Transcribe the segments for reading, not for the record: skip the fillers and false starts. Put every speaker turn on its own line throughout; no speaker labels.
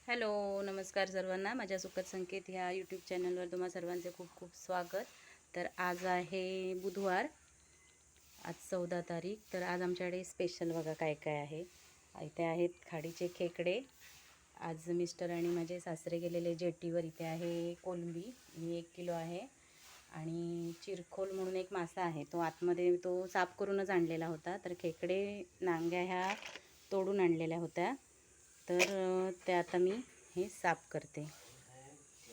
Hello, नमस्कार सर्वांना. माझ्या सुखद संकेत ह्या यूट्यूब चॅनलवर तुम्हा सर्वांचे खूप खूप स्वागत. तर आज आहे बुधवार, आज 14 तारीख. तर आज आमच्याकडे स्पेशल बघा काय काय आहे. इथे आहेत खाडीचे खेकडे. आज मिस्टर आणि माझे सासरे गेलेले जेटीवर. इथे आहे कोलंबी, ही 1 किलो आहे. आणि चिरखोल म्हणून एक मासा आहे, तो आतमध्ये तो साफ करूनच आणलेला होता. तर खेकडे नांग्या ह्या तोडून आणलेल्या होत्या. तर ते आता मी हे साफ करते.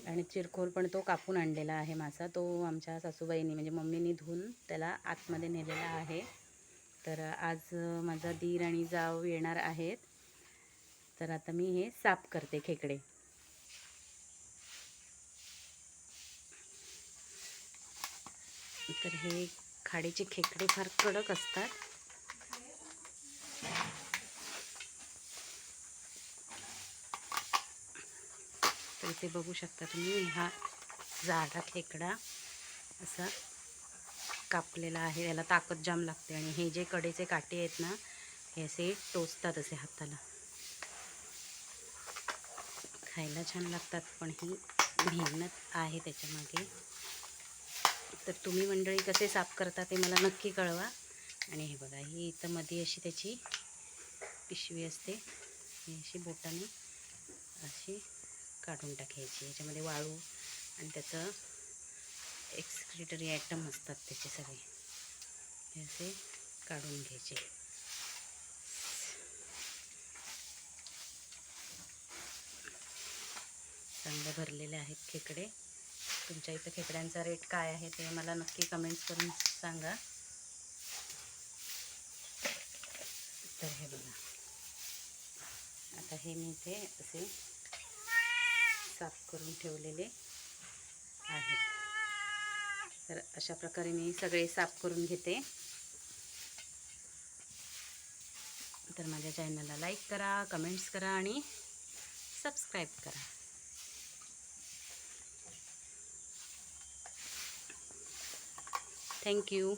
आणि चिरखोल पण तो कापून आणलेला आहे मासा, तो आमच्या सासूबाईंनी म्हणजे मम्मीनी धुवून त्याला आतमध्ये नेलेला आहे. तर आज माझा दीर आणि जाव येणार आहेत. तर आता मी हे साफ करते खेकडे. तर हे खाडीचे खेकडे फार कडक असतात. तर इथे बघू शकता तुम्ही, हा जाडा खेकडा असा कापलेला आहे. याला ताकद जाम लागते आणि हे जे कडेचे काटे आहेत ना, हे असे टोचतात असे हाताला. खायला छान लागतात, पण ही मेहनत आहे त्याच्यामागे. तर तुम्ही मंडळी कसे साफ करता ते मला नक्की कळवा. आणि हे बघा, ही इथं मध्ये अशी त्याची पिशवी असते, ही अशी बोटाने अशी काढून टाकायची. याच्यामध्ये वाळू आणि त्याचं एक्सक्रिटरी आयटम असतात त्याचे सगळे, हे असे काढून घ्यायचे. चांगले भरलेले आहेत खेकडे. तुमच्या इथं खेकड्यांचा रेट काय आहे ते मला नक्की कमेंट्स करून सांगा. तर हे बघा, आता हे मी इथे असे साफ करून ठेवलेले आहेत. तर अशा प्रकारे मी सगळे साफ करून घेते. तर माझ्या चॅनलला लाईक करा, कमेंट्स करा आणि सबस्क्राईब करा. थँक्यू.